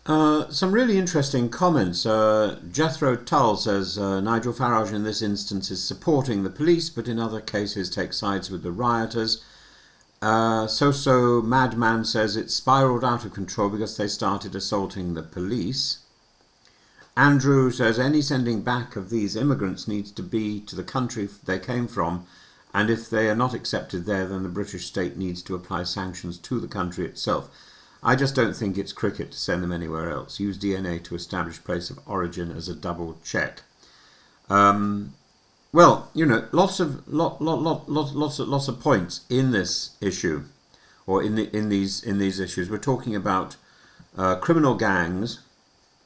Some really interesting comments. Jethro Tull says Nigel Farage in this instance is supporting the police, but in other cases takes sides with the rioters. So Madman says it spiralled out of control because they started assaulting the police. Andrew says any sending back of these immigrants needs to be to the country they came from, and if they are not accepted there, then the British state needs to apply sanctions to the country itself. I just don't think it's cricket to send them anywhere else. Use DNA to establish place of origin as a double check. Well, you know, lots of points in this issue, or in these issues. We're talking about criminal gangs,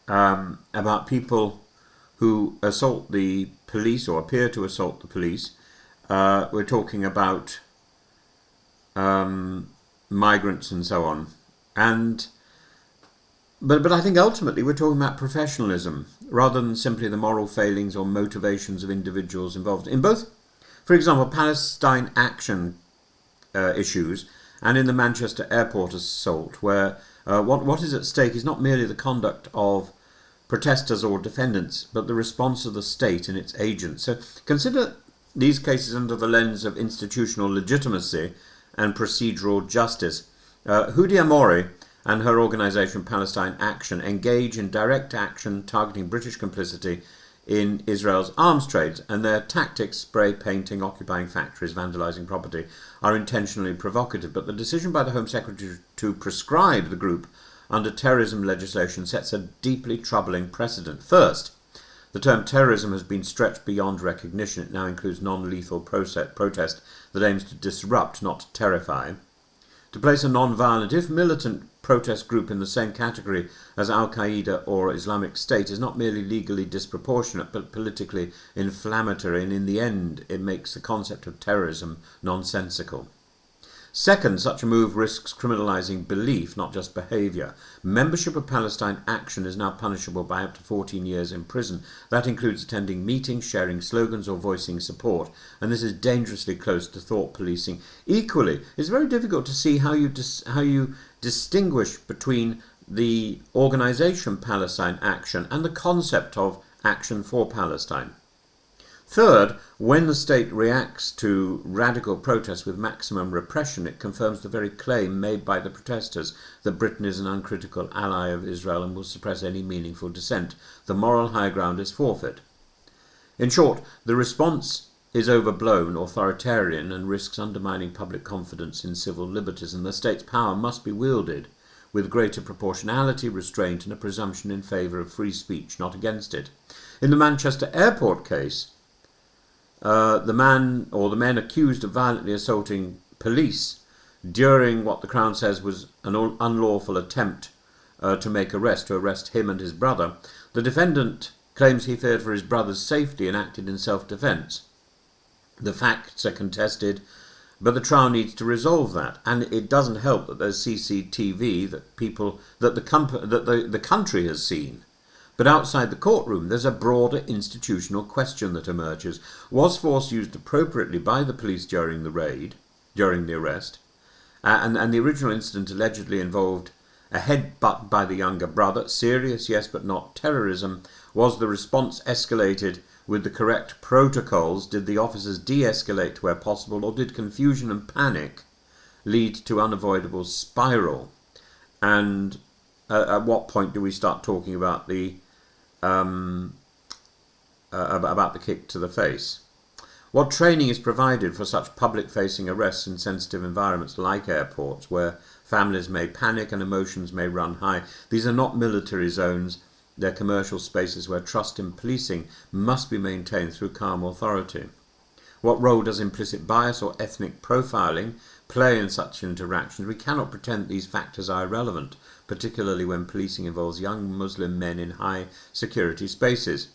about people who assault the police or appear to assault the police. We're talking about migrants and so on. But I think ultimately we're talking about professionalism rather than simply the moral failings or motivations of individuals involved in both, for example, Palestine action issues and in the Manchester airport assault, where what is at stake is not merely the conduct of protesters or defendants, but the response of the state and its agents. So consider these cases under the lens of institutional legitimacy and procedural justice. Houdia Amori and her organisation Palestine Action engage in direct action targeting British complicity in Israel's arms trade, and their tactics, spray painting, occupying factories, vandalising property, are intentionally provocative. But the decision by the Home Secretary to prescribe the group under terrorism legislation sets a deeply troubling precedent. First, the term terrorism has been stretched beyond recognition. It now includes non-lethal protest that aims to disrupt, not to terrify. To place a non-violent, if militant, protest group in the same category as Al-Qaeda or Islamic State is not merely legally disproportionate but politically inflammatory, and in the end it makes the concept of terrorism nonsensical. Second, such a move risks criminalising belief, not just behaviour. Membership of Palestine Action is now punishable by up to 14 years in prison. That includes attending meetings, sharing slogans or voicing support, and this is dangerously close to thought policing. Equally, it's very difficult to see how you distinguish between the organisation Palestine Action and the concept of Action for Palestine. Third, when the state reacts to radical protests with maximum repression, it confirms the very claim made by the protesters that Britain is an uncritical ally of Israel and will suppress any meaningful dissent. The moral high ground is forfeit. In short, the response is overblown, authoritarian, and risks undermining public confidence in civil liberties, and the state's power must be wielded with greater proportionality, restraint, and a presumption in favour of free speech, not against it. In the Manchester airport case, the men accused of violently assaulting police during what the Crown says was an unlawful attempt to arrest him and his brother. The defendant claims he feared for his brother's safety and acted in self-defence. The facts are contested, but the trial needs to resolve that, and it doesn't help that there's CCTV that the country has seen. But outside the courtroom, there's a broader institutional question that emerges. Was force used appropriately by the police during the arrest? And the original incident allegedly involved a headbutt by the younger brother. Serious, yes, but not terrorism. Was the response escalated with the correct protocols? Did the officers de-escalate where possible, or did confusion and panic lead to unavoidable spiral? And at what point do we start talking about the kick to the face? What training is provided for such public-facing arrests in sensitive environments like airports, where families may panic and emotions may run high? These are not military zones. They're commercial spaces where trust in policing must be maintained through calm authority. What role does implicit bias or ethnic profiling play in such interactions? We cannot pretend these factors are irrelevant, particularly when policing involves young Muslim men in high security spaces.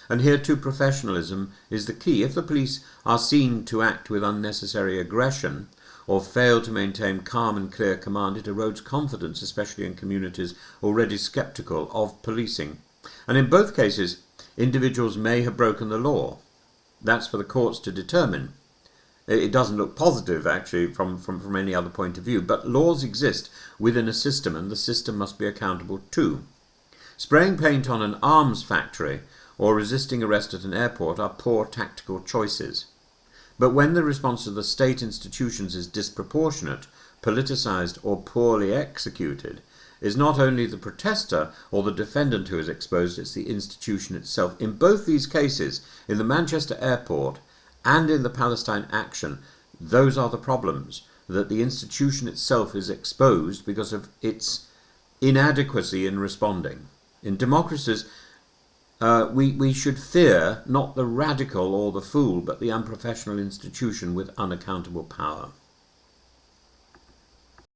And here too professionalism is the key. If the police are seen to act with unnecessary aggression or fail to maintain calm and clear command, it erodes confidence, especially in communities already sceptical of policing. And in both cases, individuals may have broken the law. That's for the courts to determine. It doesn't look positive, actually, from any other point of view. But laws exist within a system, and the system must be accountable too. Spraying paint on an arms factory or resisting arrest at an airport are poor tactical choices. But when the response to the state institutions is disproportionate, politicised or poorly executed, is not only the protester or the defendant who is exposed, it's the institution itself. In both these cases, in the Manchester airport and in the Palestine action, those are the problems, that the institution itself is exposed because of its inadequacy in responding. In democracies, we should fear not the radical or the fool, but the unprofessional institution with unaccountable power.